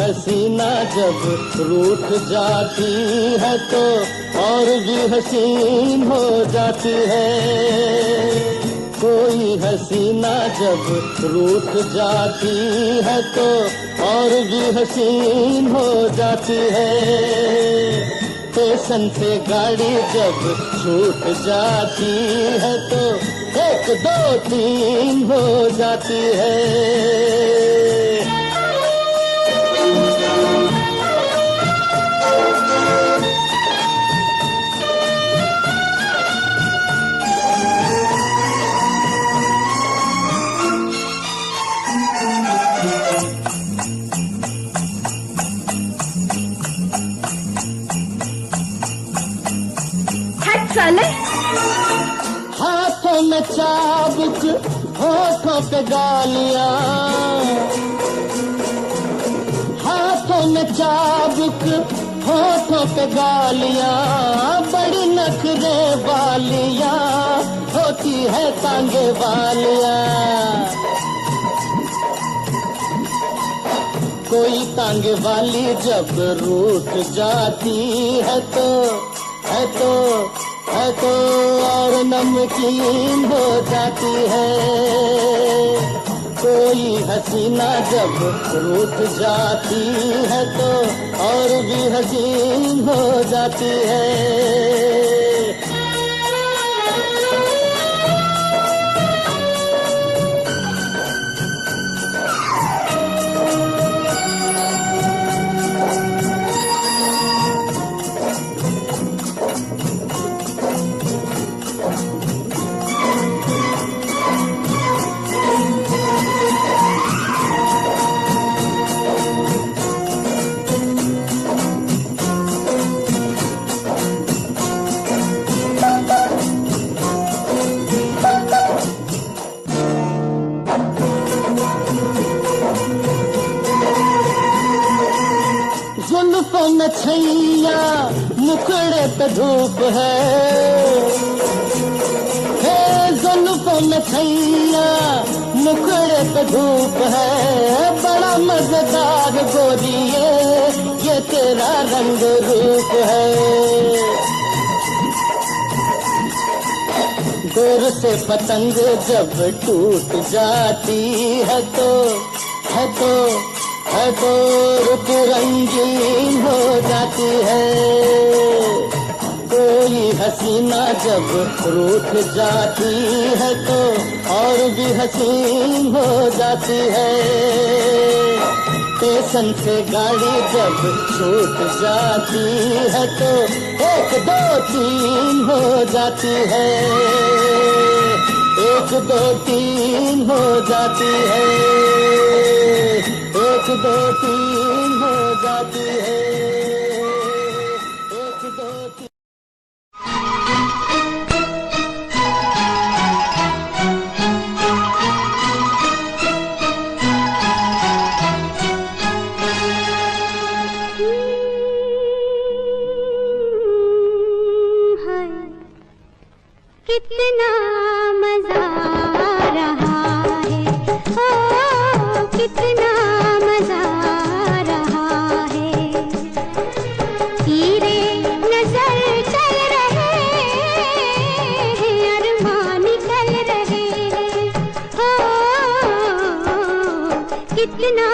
हसीना जब रूठ जाती है तो और भी हसीन हो जाती है। कोई हसीना जब रूठ जाती है तो और भी हसीन हो जाती है। स्टेशन से गाड़ी जब छूट जाती है तो 1 2 3 हो जाती है। साले हाथों में चाबुक होठों पे गालियां, हाथों में चाबुक होठों पे गालियां, बड़ी नखरे वालियां होती है तांगे वालियां। कोई तांगे वाली जब रूठ जाती है तो और नमकीन हो जाती है। कोई हसीना जब रूठ जाती है तो और भी हसीन हो जाती है। जुल्फों में छैया मुखड़े पे धूप है, हे जुल्फों में छैया मुखड़े पे धूप है। बड़ा मजेदार गोरिये ये तेरा रंग रूप है। दूर से पतंग जब टूट जाती है तो रुत रंगीन हो जाती है। कोई हसीना जब रूठ जाती है तो और भी हसीन हो जाती है। स्टेशन से गाड़ी जब छूट जाती है तो 1 2 3 हो जाती है। 1 2 3 हो जाती है। 1 2 3 हो जाती है। 1 2 3 कितना मजा आ रहा है, ओ कितना मजा आ रहा है। तीरे नजर चल रहे हैं, अरमान निकल रहे हैं, ओ कितना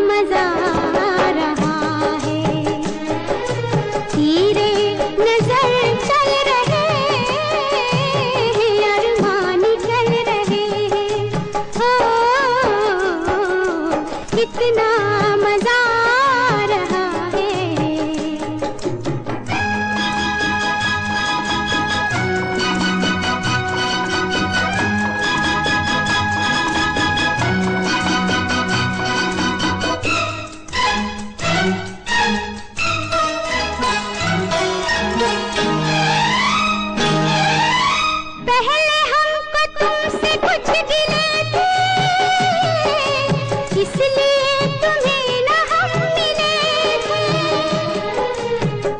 मजा आ रहा है। तीरे नजर चल रहे कितना मजा आ रहा है। पहले हमको तुमसे कुछ गिले थे, इसलिए तुम्हें न हम मिले थे।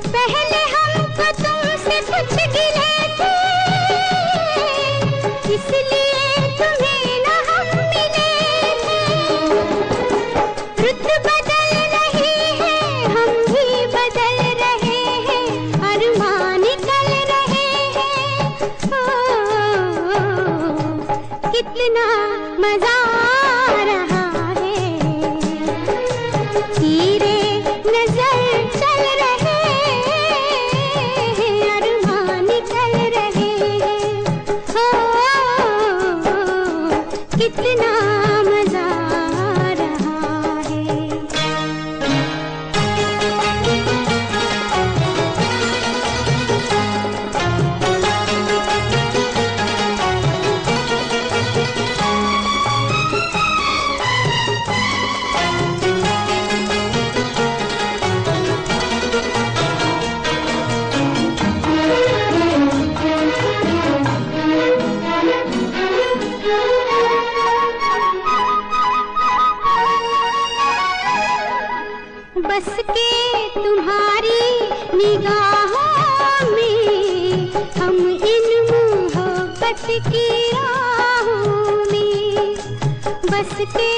पहले हमको तुमसे कुछ गिले थे, इसलिए तुम्हें न हम मिले थे। रुत बदल रही बस के तुम्हारी निगाहों में, हम इन मोहब्बत की राहों में, बस के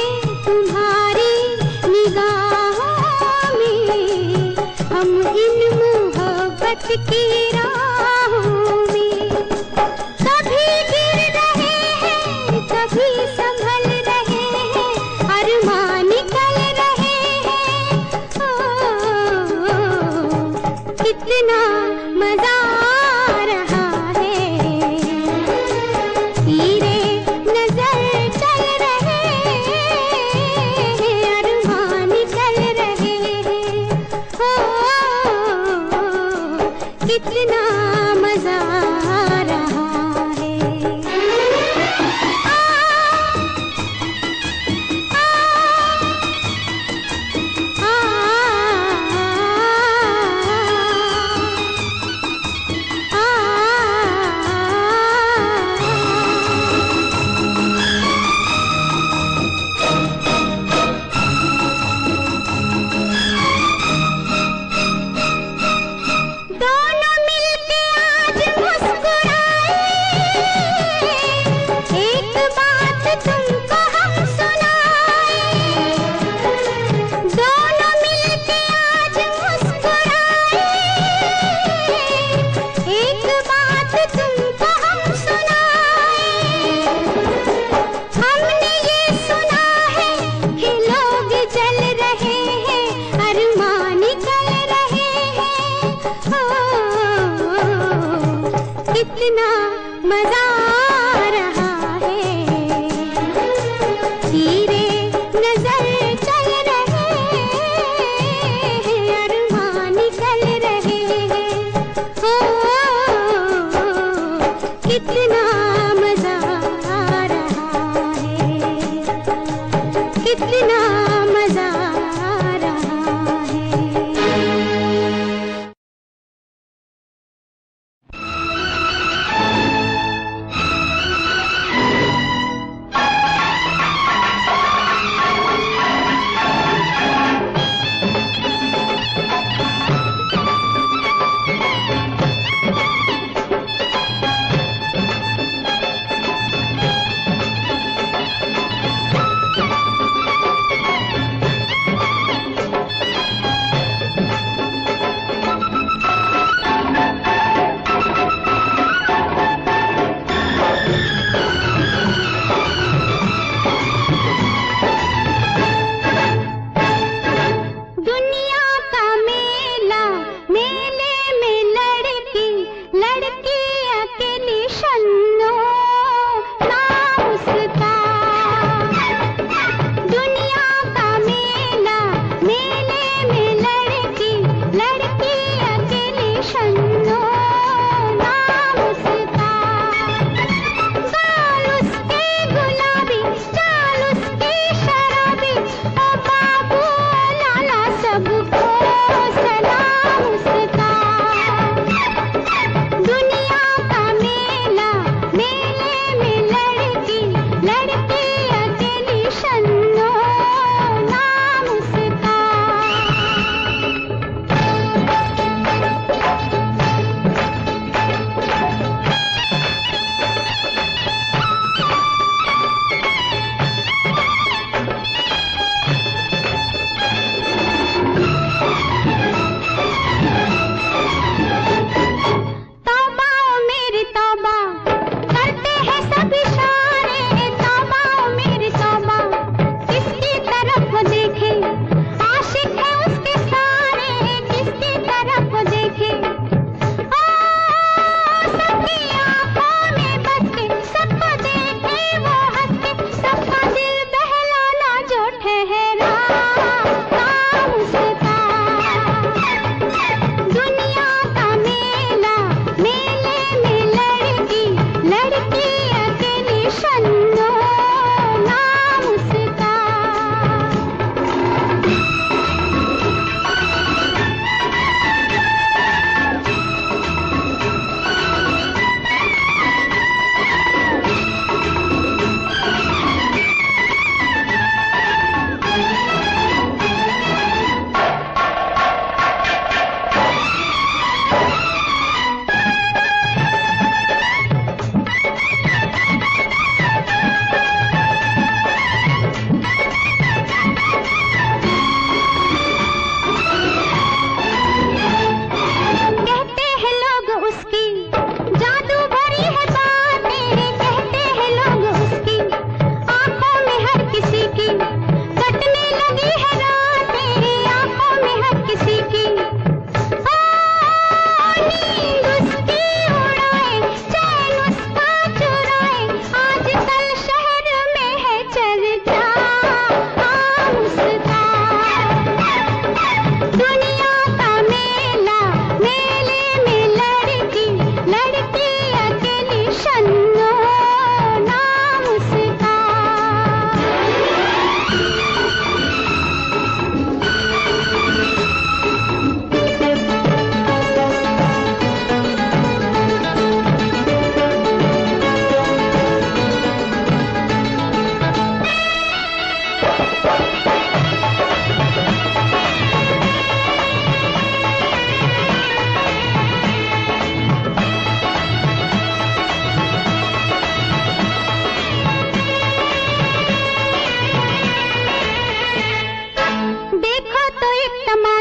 तुम्हारी निगाहों में, हम इन मोहब्बत की राहों में। कभी गिर रहे हैं, कभी संभल रहे हैं, अरमान निकल रहे हैं। कितना मजा आ रहा है, तीरे नजर चल रहे हैं, अरमान निकल रहे हैं। कितना मजा आ रहा है। दोनों मिलके आज मुस्कुराए, एक बात तुमको हम सुनाए। दोनों मिलके आज मुस्कुराए, एक बात तुमको हम सुनाए। हमने ये सुना है कि लोग जल रहे हैं, अरमान निकल रहे हैं। कितना मजा आ रहा है, तीरे नजर चल रहे हैं, अरमान निकल रहे हैं। कितना मजा आ रहा है, कितना मजा आ रहा है।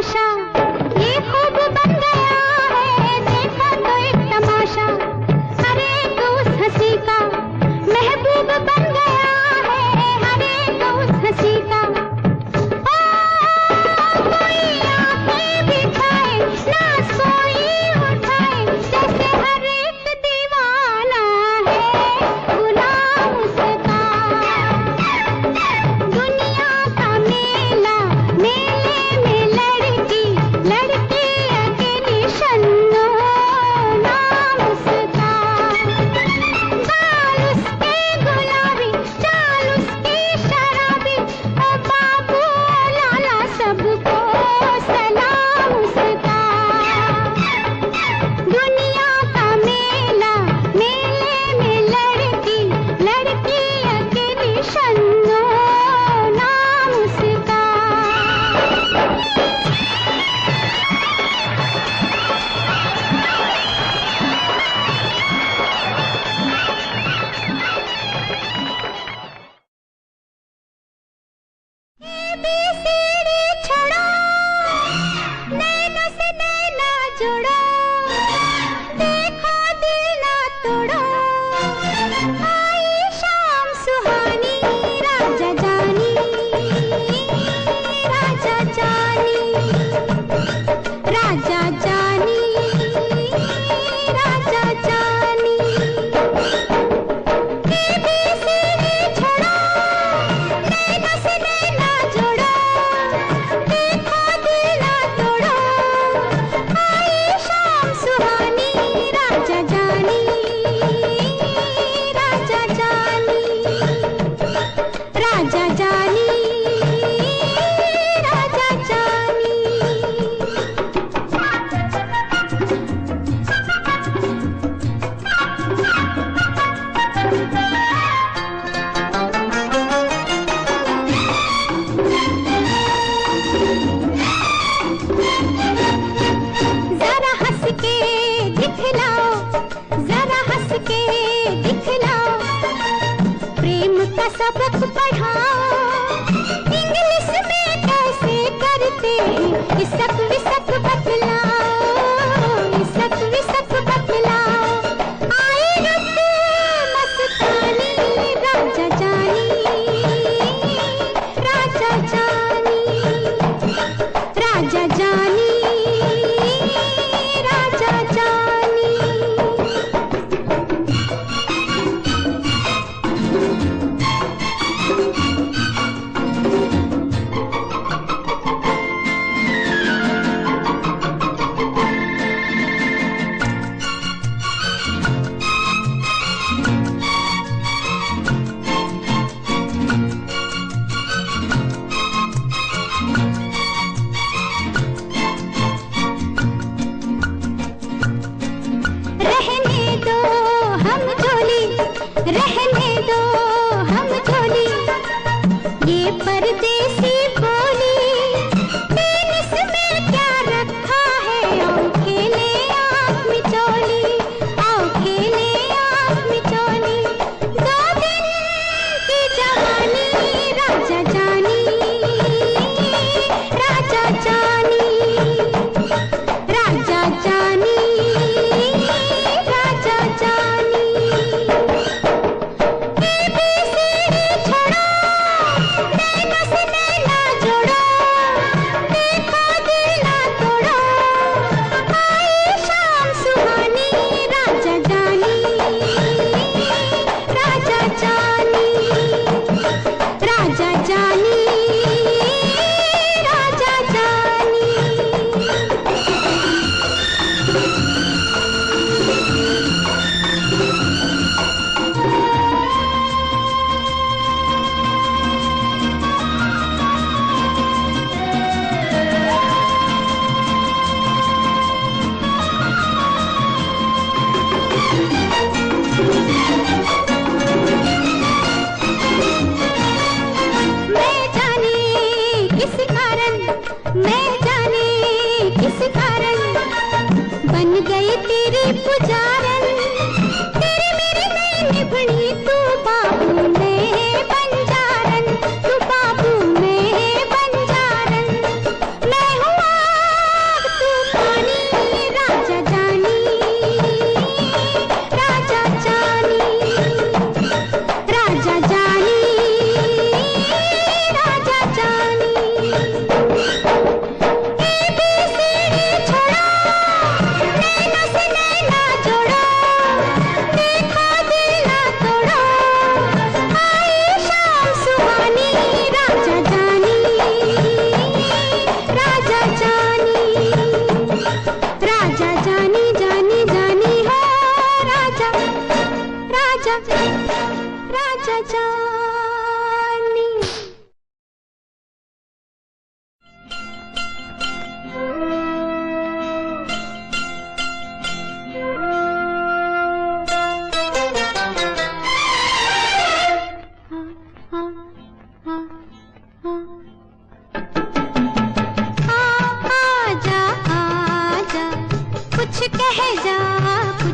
तमाशा, ये खूब बन गया है, देखो तो एक तमाशा। हर एक उस हंसी का महबूब बन गया है, हर एक उस हंसी का। ओ कोई आंखें बिठाए ना कोई उठाए, जैसे हर एक दीवाना है गुलाम उसका। दुनिया का मेला, मेले में लड़की लड़की अकेली शन्नो नाम उसका। बाल उसके गुलाबी, चाल उसकी शराबी, ओ बाबू लाला सबको सलाम उसका। दुनिया का मेला, मेले में लड़की लड़की अकेली शन्नो नाम उसका। ABCD छोड़ो, नैनों से नैना जोड़ो, देखो दिल ना तोड़ो। आई शाम सुहानी, राजा जानी, राजा जानी, राजा जानी, राजा जानी। ABCD छोड़ो, नैनों से नैना जोड़ो, देखो दिल ना तोड़ो। आई शाम सुहानी, राजा जानी, राजा जानी, राजा जानी, राजा जानी। जरा हंस के दिखलाओ, जरा हंस के दिखलाओ, प्रेम का सबक पढ़ाओ। इंग्लिश में कैसे करते हैं इसक विसक बतलाओ, इसक विसक बतलाओ। आई रुत मस्तानी, राजा जानी, राजा जानी, राजा जानी, राजा जानी। रहने दो हम झोली, रहने दो हम झोली, ये परदेसी बोली। टेनिस में क्या रखा है, आओ खेले आँख मिचोली, आओ खेले आँख मिचोली। 2 दिन की जवानी, राजा जानी, राजा जानी, राजा जानी, राजा जानी। ABCD छोड़ो, नैनों से नैना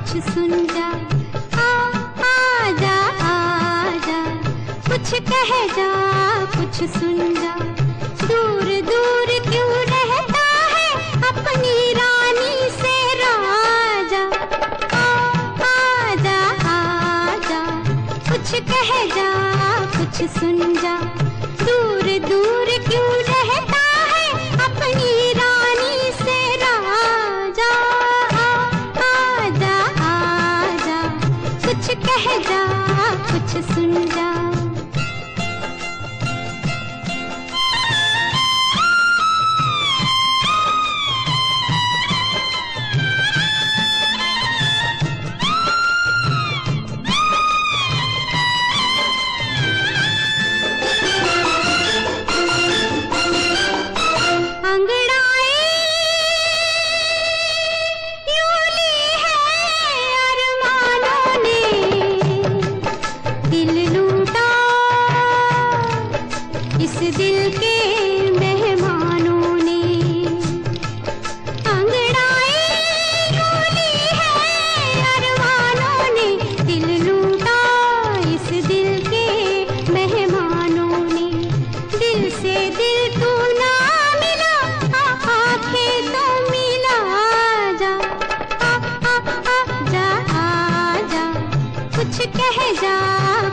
कुछ सुन जा, आजा आजा, कुछ कह जा, कुछ सुन जा। दूर दूर क्यों रहता है अपनी रानी से राजा, आजा आजा, कुछ कह जा, कुछ सुन जा। दूर दूर क्यों रहता है अपनी रानी से राजा, आजा आजा, कुछ कह जा, कुछ सुन जा।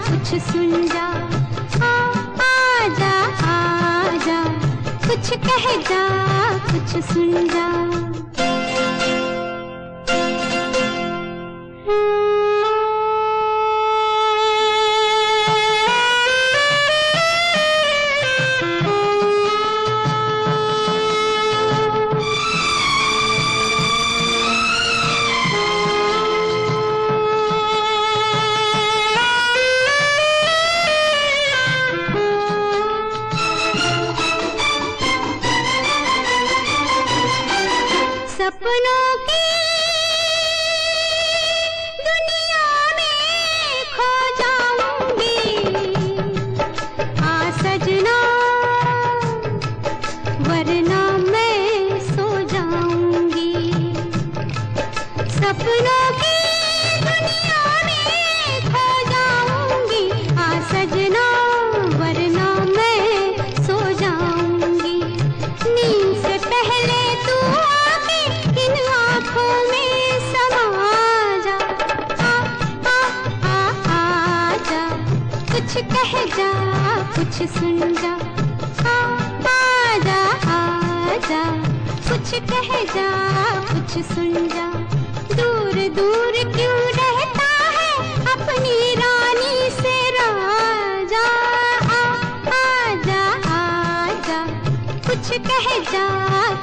कुछ सुन जा, आजा आजा, कुछ कह जा, कुछ सुन जा। सपनों की दुनिया में खो जाऊंगी, आ सजना वरना मैं सो जाऊंगी। सपनों की दुनिया में खो जाऊंगी, आ सजना वरना मैं सो जाऊंगी। नींद से पहले तू इन आँखों में समा जा, आजा, कुछ कह जा, कुछ सुन जा। आजा आजा, कुछ कह जा, कुछ सुन जा। दूर दूर क्यों रहता है अपनी रानी से राजा, आजा आजा, कुछ कह जा,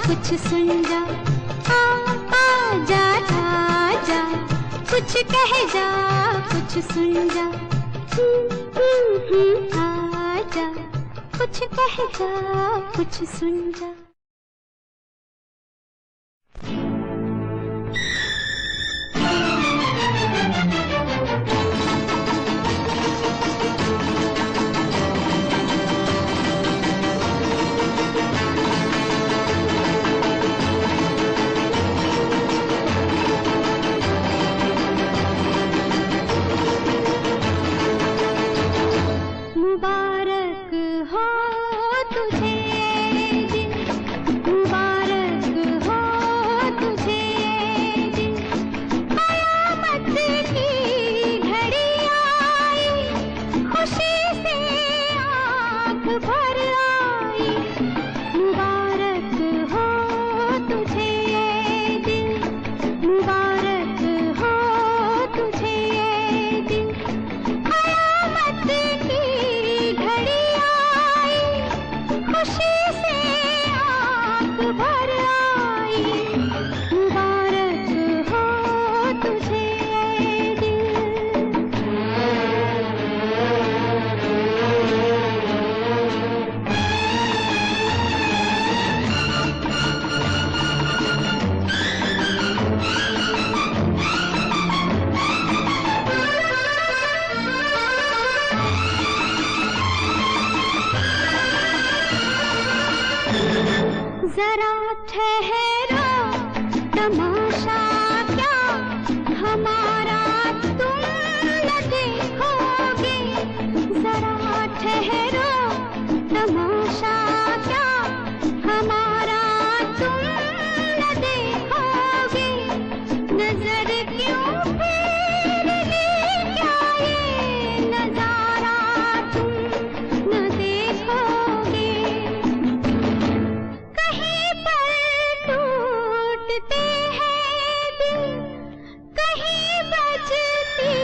कुछ सुन जा। आजा आजा, कुछ कह जा, कुछ सुन जा। आजा, कुछ कह जा, कुछ सुन जा। मुबारक हो तुझे दिन, मुबारक हो तुझे दिन, कयामत की घड़ी आई, खुशी से आँख भर आई। मुबारक हो तुझे दिन, मुबारक हो तुझे दिन, कयामत की घड़ी आई, खुशी से आँख भर आई। मुबारक हो तुझे दिल। जरा ठहरो, तमाशा क्या हमारा तुम न देखोगे, जरा ठहरो तमाशा क्या हमारा तुम न देखोगे, नजर क्यों फेर ली क्या ये नजारा तुम न देखोगे। कहीं पर टूटते हैं दिल, कहीं बजती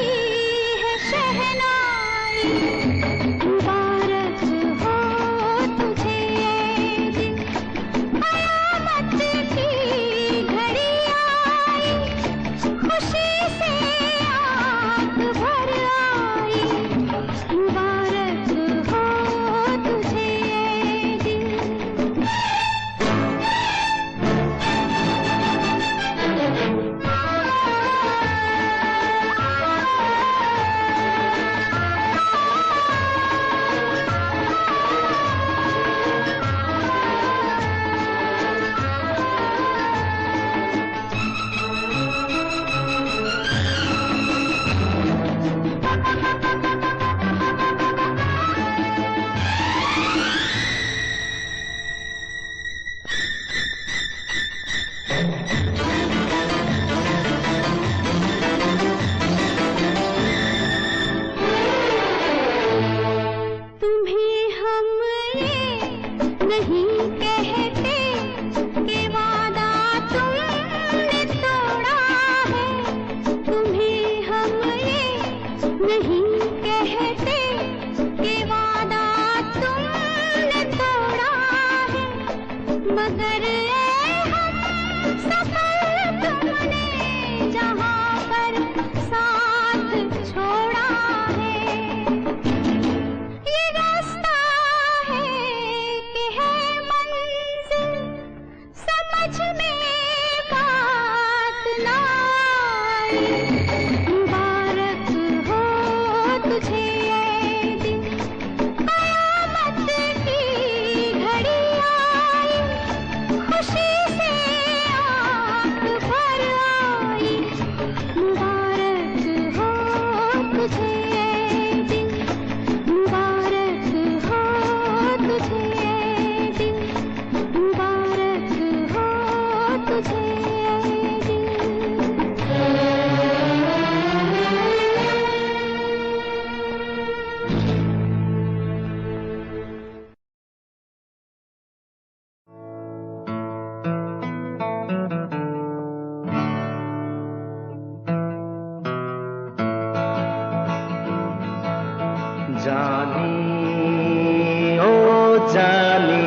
है शहनाई, मुबारक हो तुझे ये दिन, कयामत की घड़ी आई, खुशी से आंख भर आई, मुबारक हो तुझे ये दिन। तुम्हें हम ये नहीं कहते कि वादा तुमने तोड़ा है, तुम्हें हम ये नहीं कहते कि वादा तुमने तोड़ा है, मगर हम सफर तुमने जहाँ पर साथ छोड़ा है, ये रास्ता है कि है मंजिल, समझ में बात ना आई, मुबारक हो तुझे ये दिन, कयामत की घड़ी आई, खुशी से आंख भर आई, मुबारक हो तुझे ये दिन, मुबारक हो तुझे ये दिन, मुबारक हो तुझे ये दिन। जानी ओ जानी,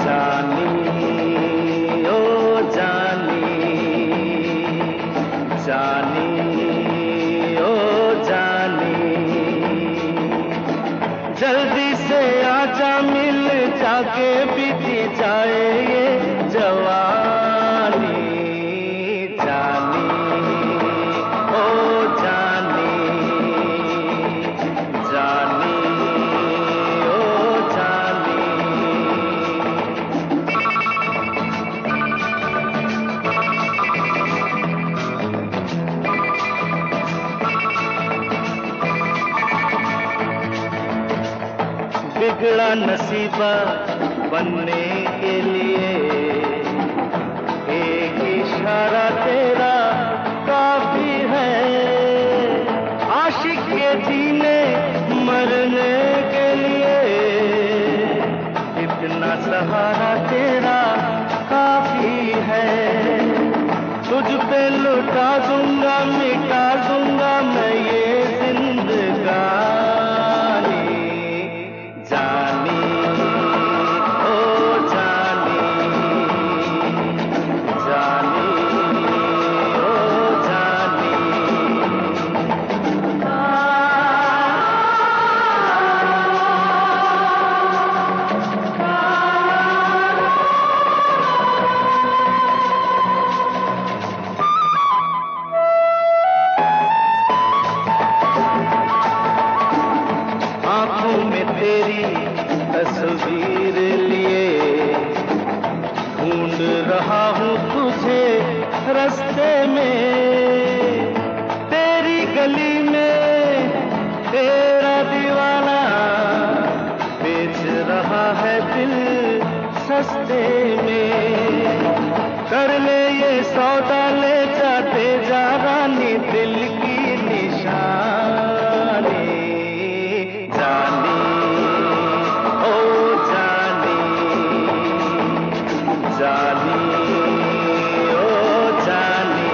जानी ओ जानी, जानी ओ जानी, जल्दी से आजा मिल जाके बीती जाए ये जवानी, जानी ओ जानी, जानी ओ जानी। बिगड़ा नसीबा बनने के लिए एक इशारा तेरा काफी है, आशिक के जीने मरने के लिए इतना सहारा तेरा काफी है, तुझ पे लुटा दूंगा मिटा दूंगा मैं ये जिंदगानी, जानी ओ जानी, जानी ओ जानी। ढूंढ रहा हूँ तुझे रास्ते में, तेरी गली में तेरा दीवाना बेच रहा है दिल सस्ते में। कर ले ये सौदा, ले जाते जा रानी दिल की निशानी। जानी ओ जानी, जानी ओ जानी।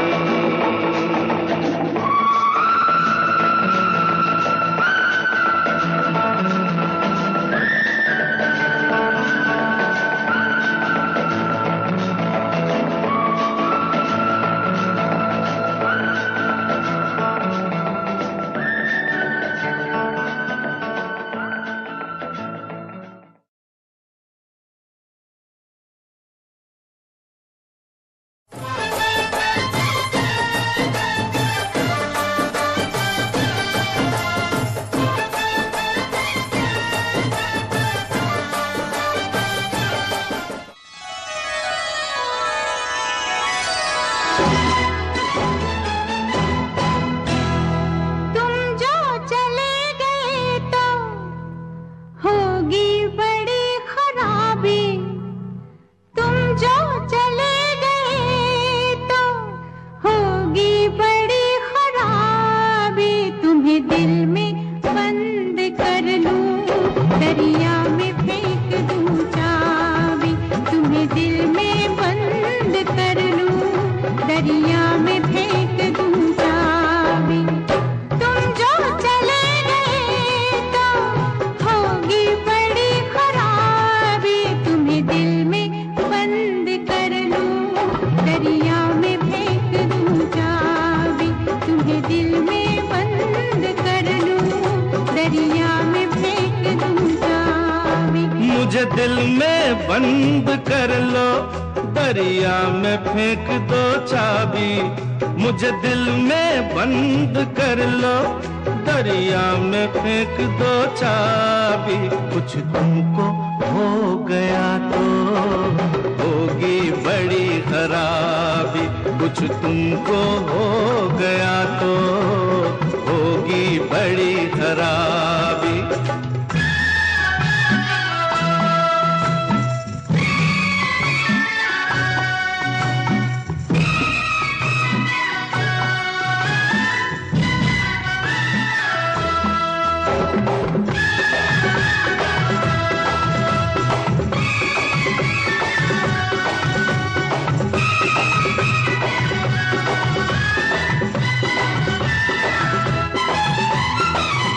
मुझे दिल में बंद कर लो, दरिया में फेंक दो चाबी। मुझे दिल में बंद कर लो, दरिया में फेंक दो चाबी। कुछ तुमको हो गया तो होगी बड़ी खराबी। कुछ तुमको हो गया तो होगी बड़ी खराबी।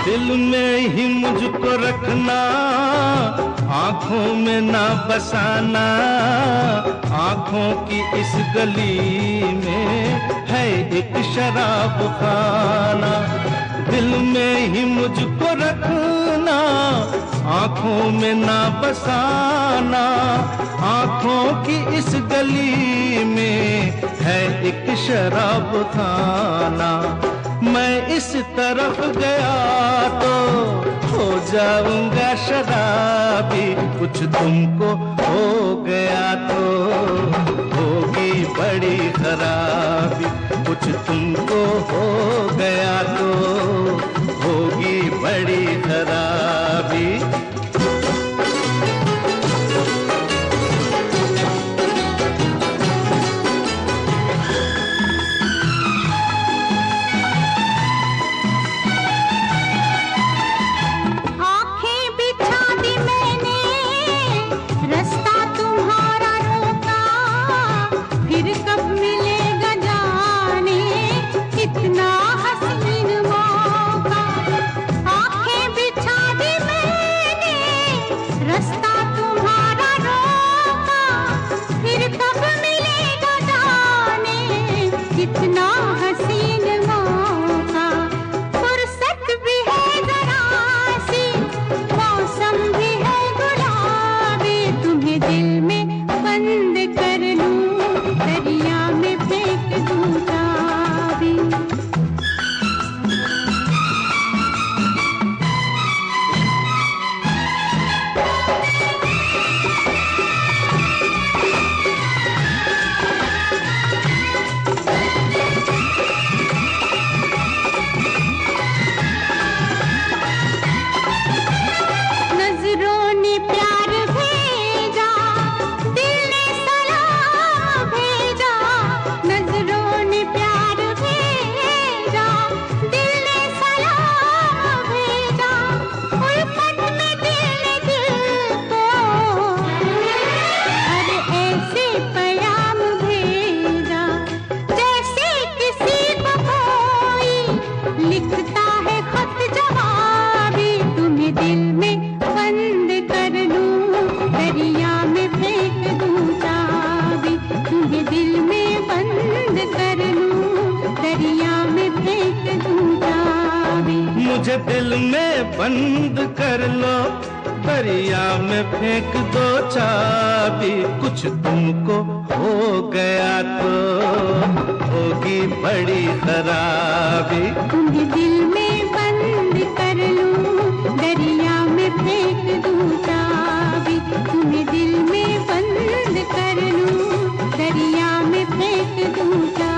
दिल में ही मुझको रखना, आँखों में ना बसाना। आँखों की इस गली में है एक शराब खाना। दिल में ही मुझको रखना, आँखों में ना बसाना। आँखों की इस गली में है एक शराब खाना। मैं इस तरफ गया तो हो जाऊंगा शराबी। कुछ तुमको हो गया तो होगी बड़ी खराबी। कुछ तुमको हो गया तो होगी बड़ी खराबी। के दिल में बंद कर लो, दरिया में फेंक दो चाबी। कुछ तुमको हो गया तो होगी बड़ी खराबी। तुम्हें दिल में बंद कर लूं, दरिया में फेंक दूं चाबी। तुम्हें दिल में बंद कर लूं, दरिया में फेंक दूं चाबी।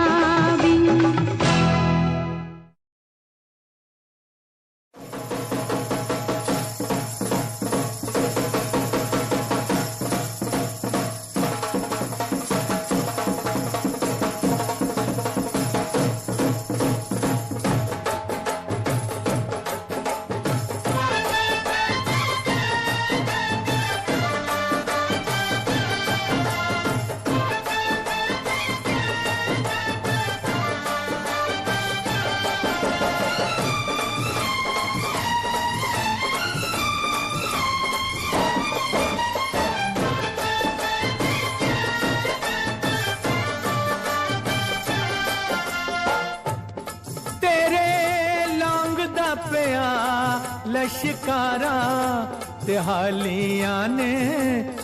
लश्कारा तिहालियां ने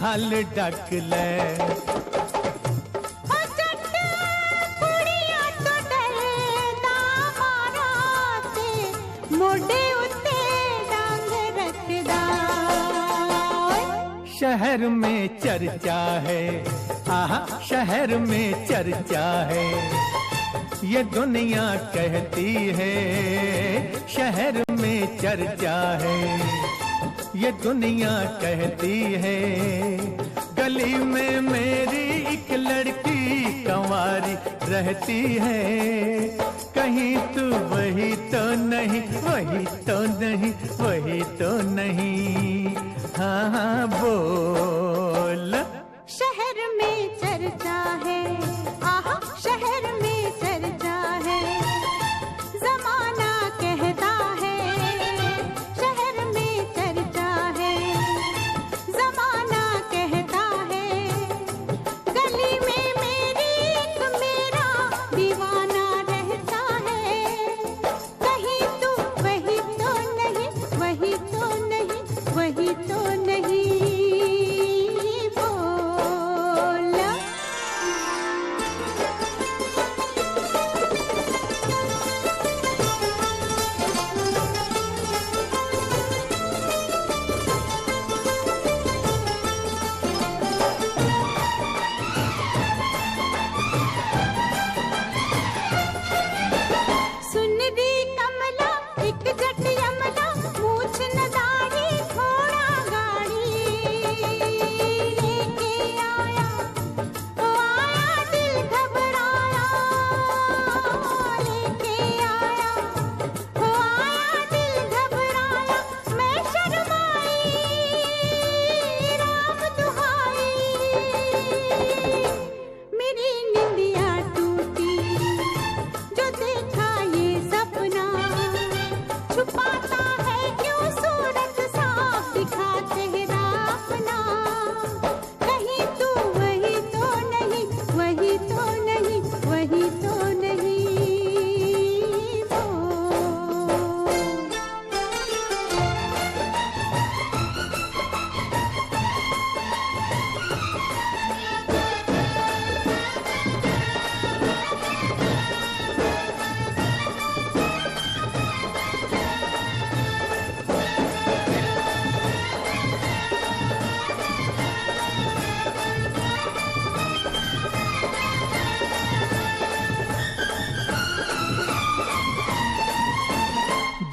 हल डक ले। शहर में चर्चा है, आहा शहर में चर्चा है, ये दुनिया कहती है। शहर में चर्चा है, ये दुनिया कहती है। गली में मेरी एक लड़की कंवारी रहती है। कहीं तू वही तो नहीं, वही तो नहीं, वही तो नहीं। हाँ हाँ बोल। शहर में चर्चा है, आहा शहर में चर्चा है। जमाना कहता है, शहर में चर्चा है। जमाना कहता है, गली में मेरी एक मेरा दीवाना रहता है। कहीं तू वही तो नहीं, वही तो नहीं, वही तो नहीं।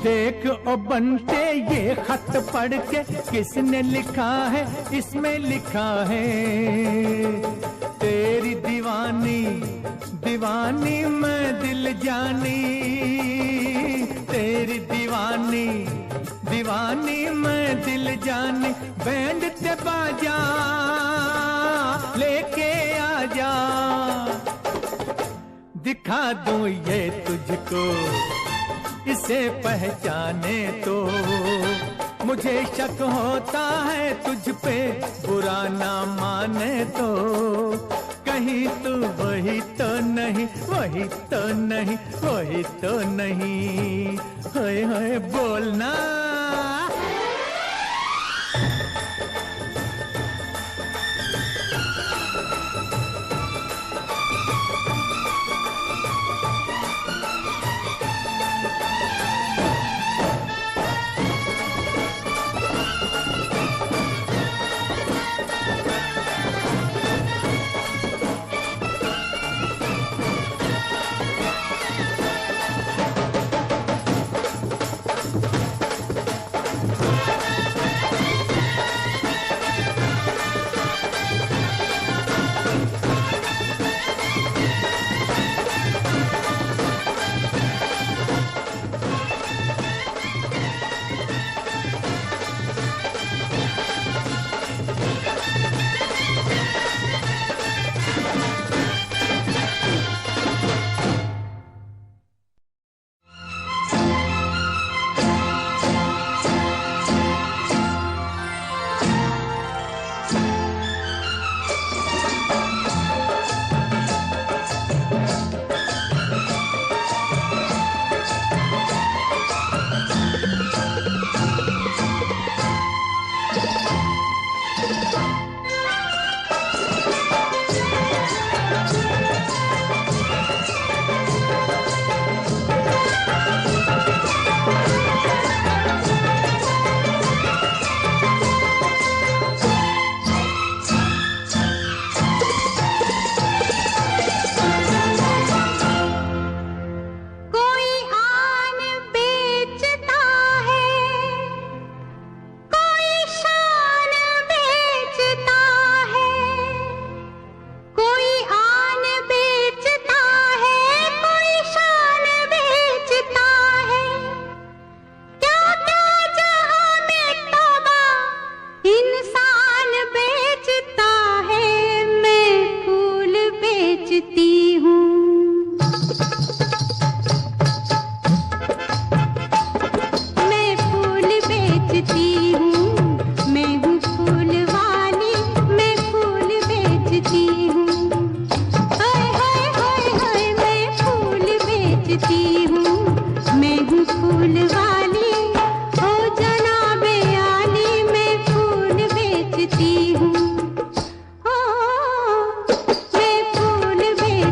देख ओ बंटे ये खत पढ़ के किसने लिखा है। इसमें लिखा है तेरी दीवानी दीवानी मैं दिल जानी। तेरी दीवानी दीवानी मैं दिल जानी। बैंड ते बाजा लेके आजा, दिखा दूं ये तुझको इसे पहचाने तो। मुझे शक होता है तुझ पे बुरा ना माने तो। कहीं तू वही वही तो नहीं, वही तो नहीं, वही तो नहीं। हाय हाय बोलना।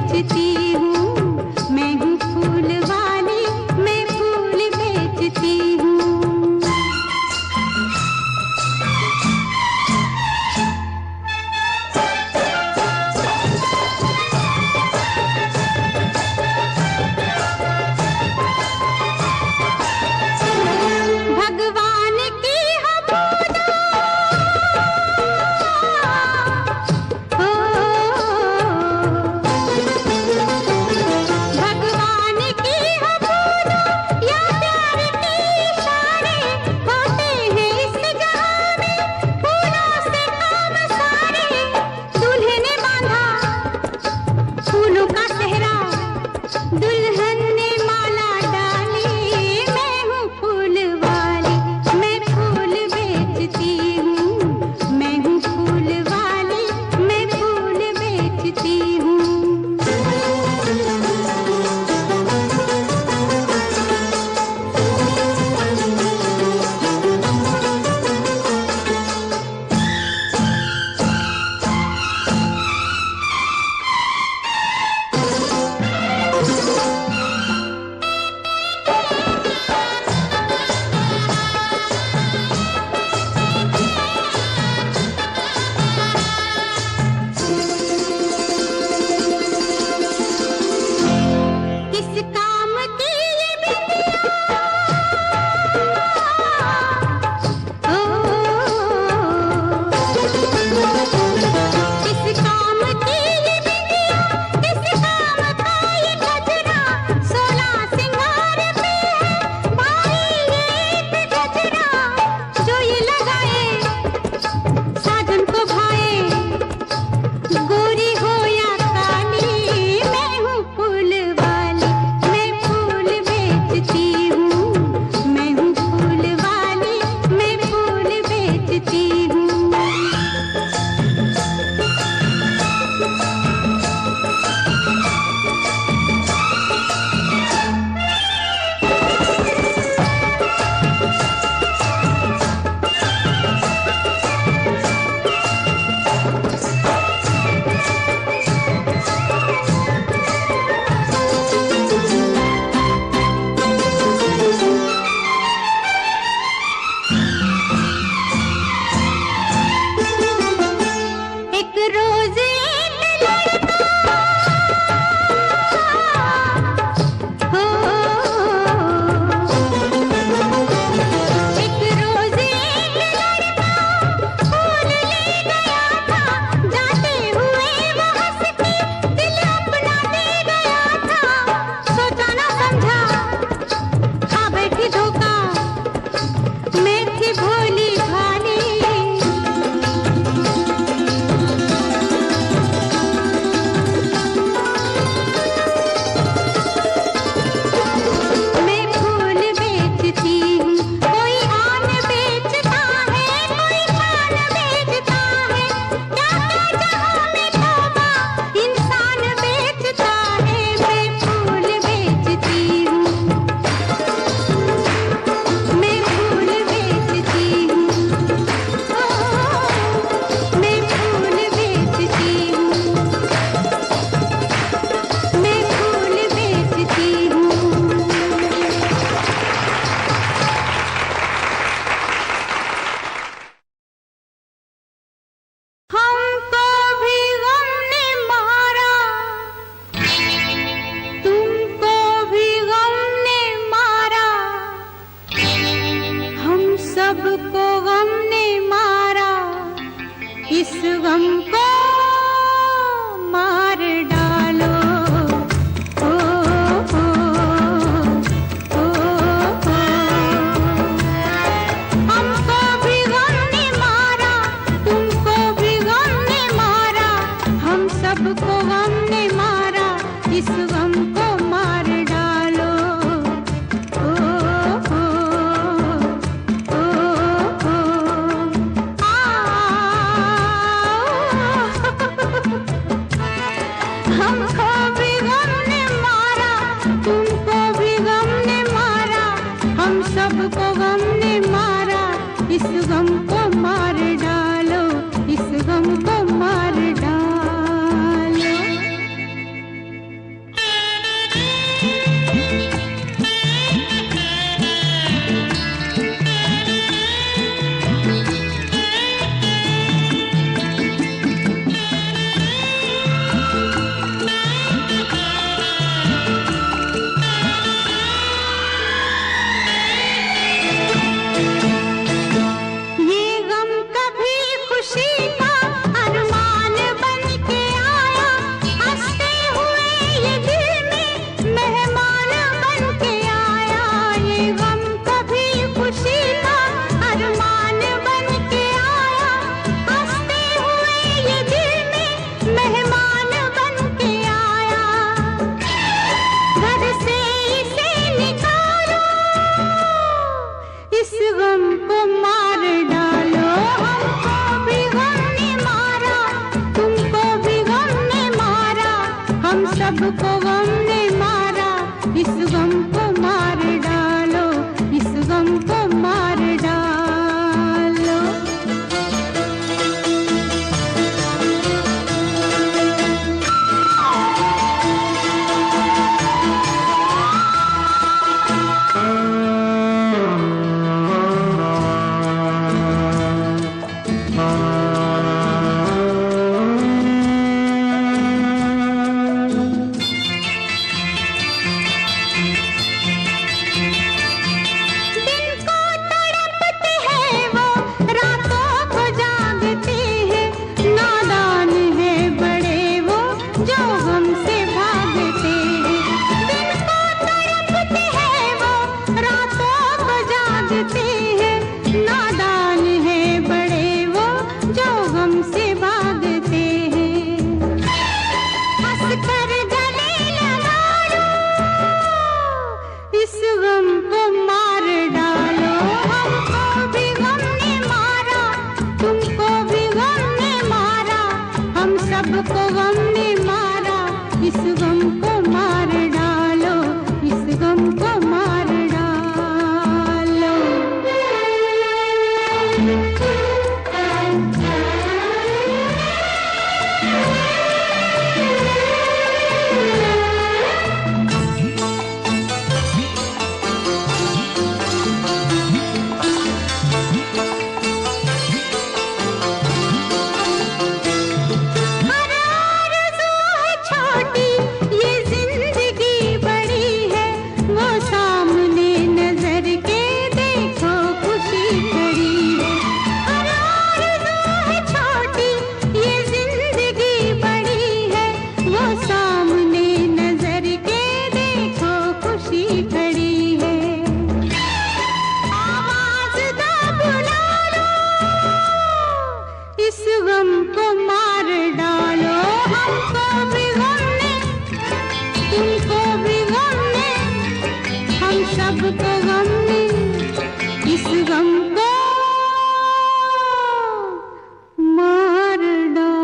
बेचती हमको भी गम ने मारा, तुमको भी गम ने मारा, हम सबको गम ने मारा। इस गम को मार डालो, इस गम को मार डालो। सबको गम ने मारा, इस गम को मार डालो, इस गम को मार डालो। सबको गम ने मारा, इस गम को मार डालो, इस गम को मार डालो। सबको गम ने, इस गम को मार डालो।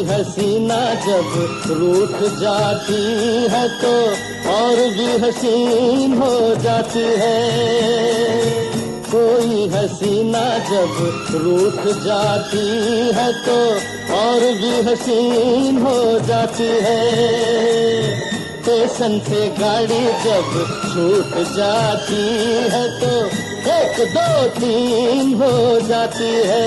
हसीना जब रूठ जाती है तो और भी हसीन हो जाती है। कोई हसीना जब रूठ जाती है तो और भी हसीन हो जाती है। स्टेशन से गाड़ी जब छूट जाती है तो 1 2 3 हो जाती है।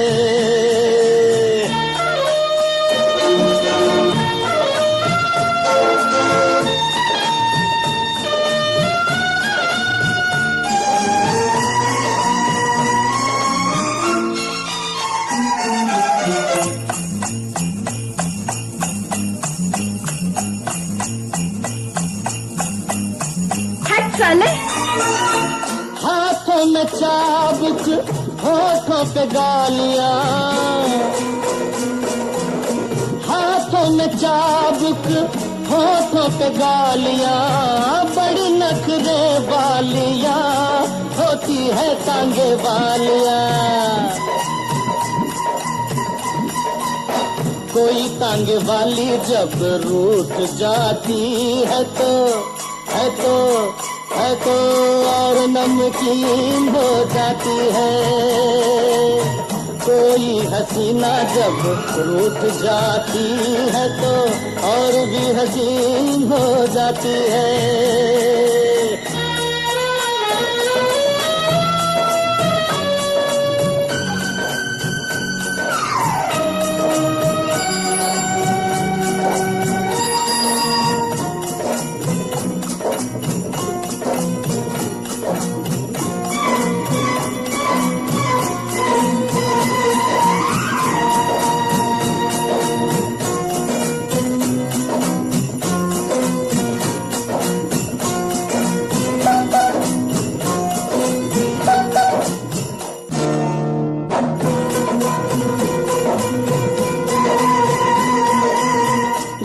होठों पे गालियां, हाथों में चाबुक, होठों पे गालियां, बड़ी नखरे वालियां, होती है टांगे वालियां। कोई टांगे वाली जब रूठ जाती है तो और नमकीन हो जाती है। कोई हसीना जब रूठ जाती है तो और भी हसीन हो जाती है।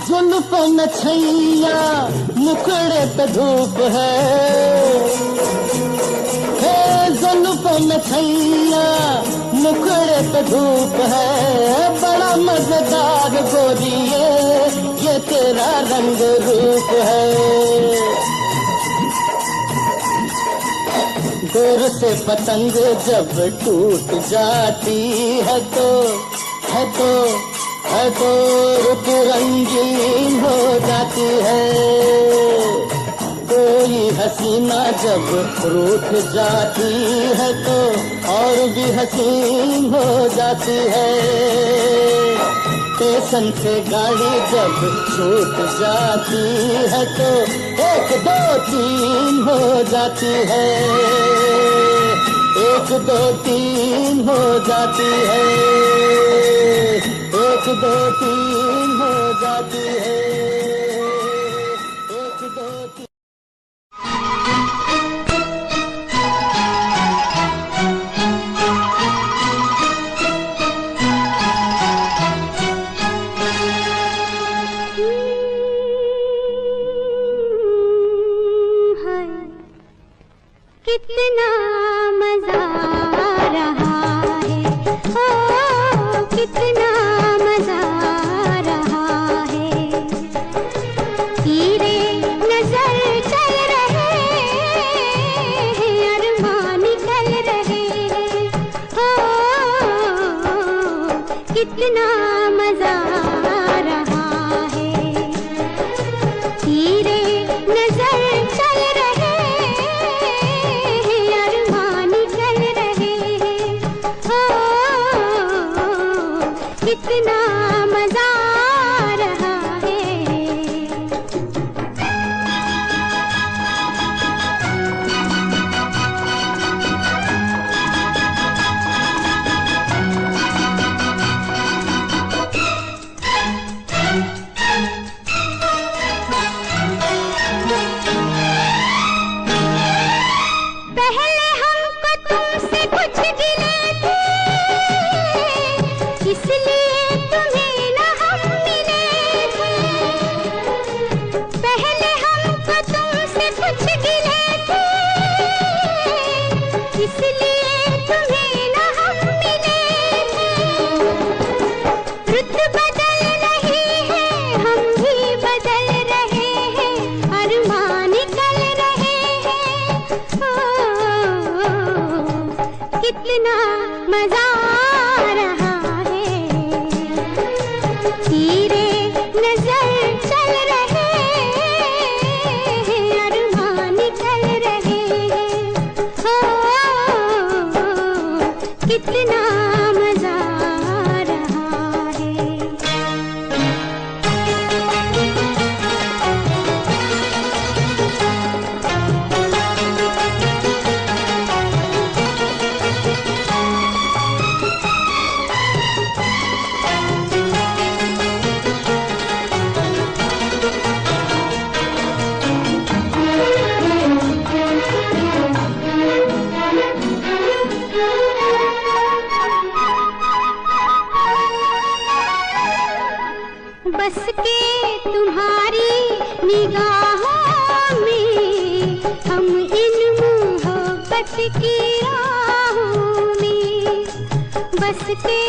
जुल्फों में छैया, मुखड़े पे धूप है, जुल्फों में छैया, मुखड़े पे धूप है, बड़ा मजेदार गोरिये ये तेरा रंग रूप है। दूर से पतंग जब टूट जाती है तो रुत रंगीन हो जाती है। कोई हसीना जब रूठ जाती है तो और भी हसीन हो जाती है। स्टेशन से गाड़ी जब छूट जाती है तो 1 2 3 हो जाती है, 1 2 3 हो जाती है, 1 2 3 हो जाती है, 1 2 3। कितना मजा आ रहा है, ओ कितना मजा आ रहा है। तीरे नजर चल रहे हैं, अरमान निकल रहे हैं, ओ कितना मजा आ रहा है। तीरे नजर चल रहे कितना मजा आ रहा है। पहले हमको तुमसे कुछ गिले थे, इसलिए तुम्हें न बस के तुम्हारी निगाहों में, हम इन मोहब्बत की राहों में, बस के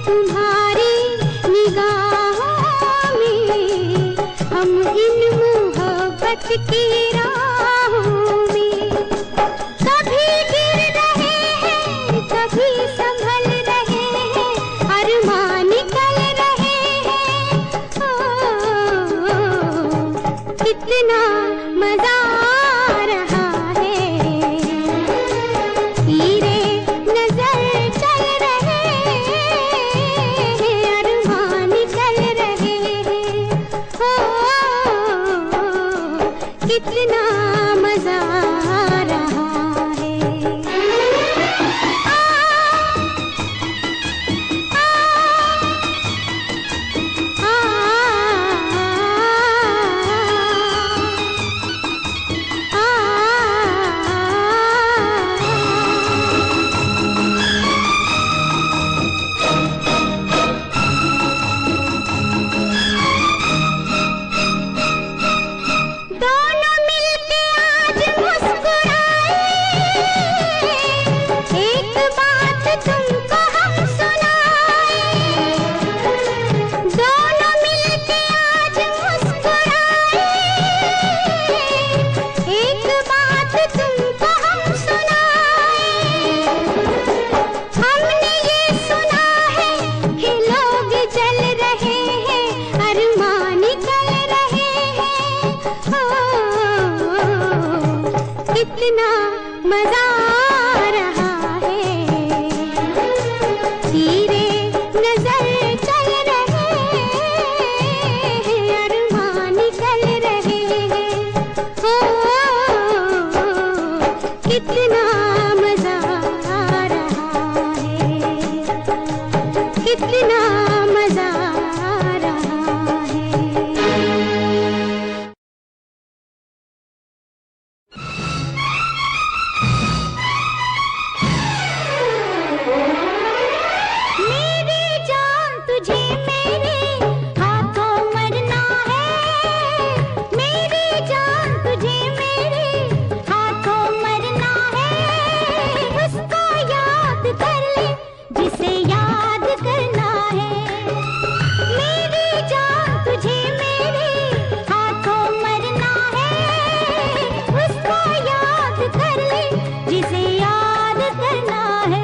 तुम्हारी निगाहों में, हम इन मोहब्बत की राहों में। कभी गिर रहे हैं, कभी संभल रहे हैं, अरमान निकल रहे हैं। कितना मजा आ रहा है, तीरे नजर चल रहे हैं, अरमान निकल रहे हैं। कितना मजा आ रहा है। दोनों मिलके आज मुस्कुराए, एक बात तुमको हम सुनाए। दोनों मिलके आज मुस्कुराए, एक बात तुमको हम सुनाए। हमने ये सुना है कि लोग जल रहे हैं, अरमान निकल रहे हैं। कितना मजा आ रहा है, तीरे नजर चल रहे हैं, अरमान निकल रहे हैं। कितना मजा आ रहा है, कितना मजा आ रहा है। मेरी जान तुझे मेरे हाथों मरना है, मेरी जान तुझे मेरे हाथों मरना है। उसको याद कर ले जिसे याद करना है, मेरी जान तुझे मेरे हाथों मरना है। उसको याद कर ले जिसे याद करना है।